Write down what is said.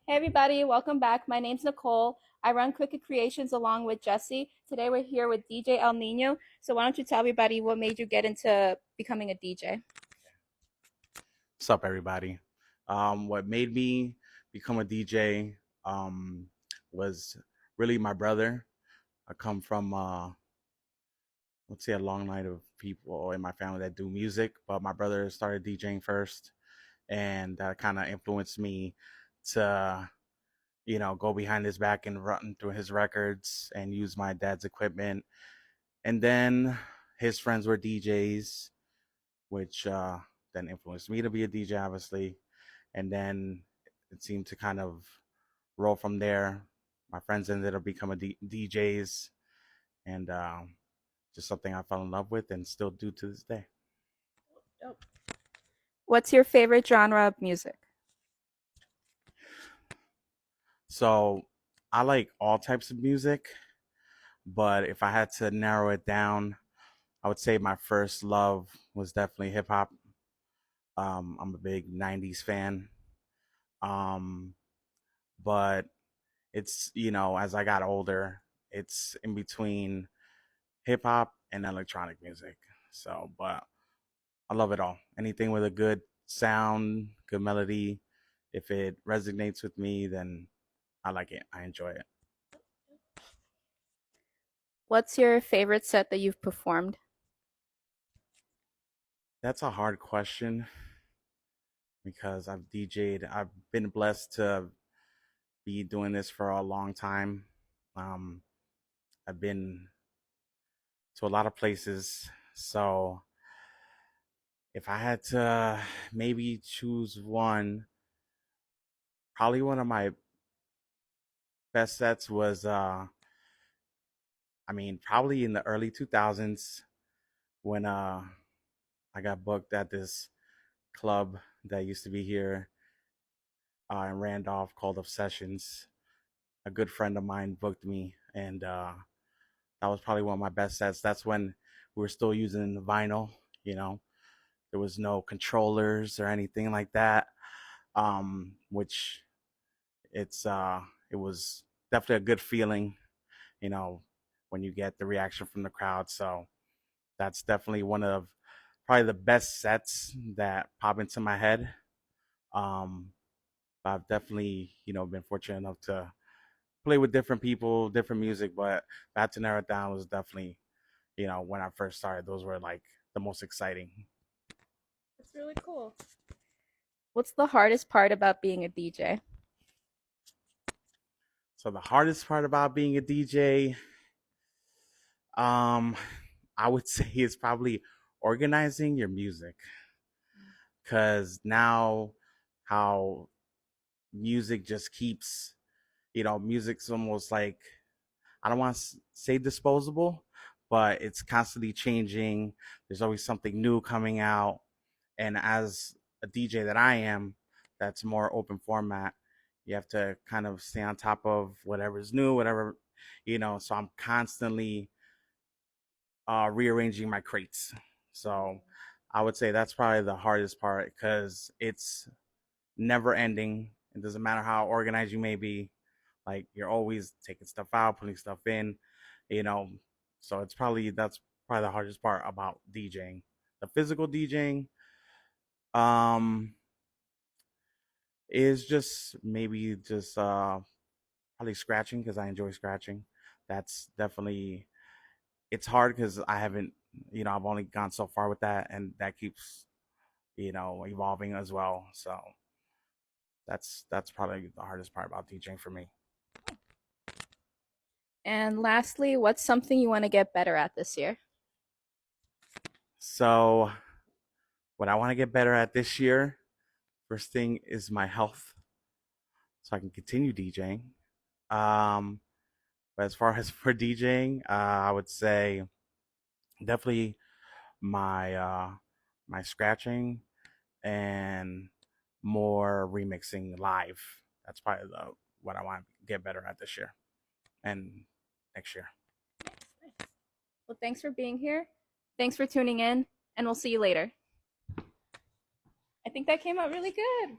Hey everybody, welcome back. My name's Nicole. I run Cricket Creations along with Jesse. Today we're here with DJ LNino. So why don't you tell everybody what made you get into becoming a DJ? What's up, everybody? What made me become a DJ was really my brother. I come from, let's say, a long line of people in my family that do music, but my brother started DJing first, and that kind of influenced me to, go behind his back and run through his records and use my dad's equipment. And then his friends were DJs, which then influenced me to be a DJ, obviously. And then it seemed to kind of roll from there. My friends ended up becoming DJs, and just something I fell in love with and still do to this day. What's your favorite genre of music? So I like all types of music, but if I had to narrow it down, I would say my first love was definitely hip hop. I'm a big 90s fan. Um, but it's, as I got older, it's in between hip hop and electronic music. So, but I love it all. Anything with a good sound, good melody. If it resonates with me, then I like it. I enjoy it. What's your favorite set that you've performed? That's a hard question because I've DJ'd. I've been blessed to be doing this for a long time. Um, I've been to a lot of places. So if I had to maybe choose one, probably one of my best sets was probably in the early 2000s when I got booked at this club that used to be here in Randolph called Obsessions. A good friend of mine booked me, and that was probably one of my best sets. That's when we were still using vinyl. You know, there was no controllers or anything like that. Which it was definitely a good feeling. You know, when you get the reaction from the crowd. So that's definitely one of probably the best sets that pop into my head. Um, but I've definitely, been fortunate enough to play with different people, different music. But if I had to narrow it down, was definitely, when I first started, those were like the most exciting. That's really cool. What's the hardest part about being a DJ? So the hardest part about being a DJ, um, I would say is probably organizing your music, because now how music just keeps, music's almost like, I don't want to say disposable, but it's constantly changing. There's always something new coming out. And as a DJ that I am, that's more open format, you have to kind of stay on top of whatever's new, whatever, so I'm constantly rearranging my crates. So I would say that's probably the hardest part because it's never ending. It doesn't matter how organized you may be. Like you're always taking stuff out, putting stuff in, you know. So that's probably the hardest part about DJing. The physical DJing um is just maybe just probably scratching because I enjoy scratching. That's definitely, it's hard because I haven't, I've only gone so far with that, and that keeps, evolving as well. So that's probably the hardest part about DJing for me. And lastly, what's something you want to get better at this year? So what I want to get better at this year, first thing is my health, so I can continue DJing. Um, but as far as for DJing, I would say definitely my my scratching and more remixing live. That's probably what I want to get better at this year and next year. Well, thanks for being here. Thanks for tuning in, and we'll see you later. I think that came out really good.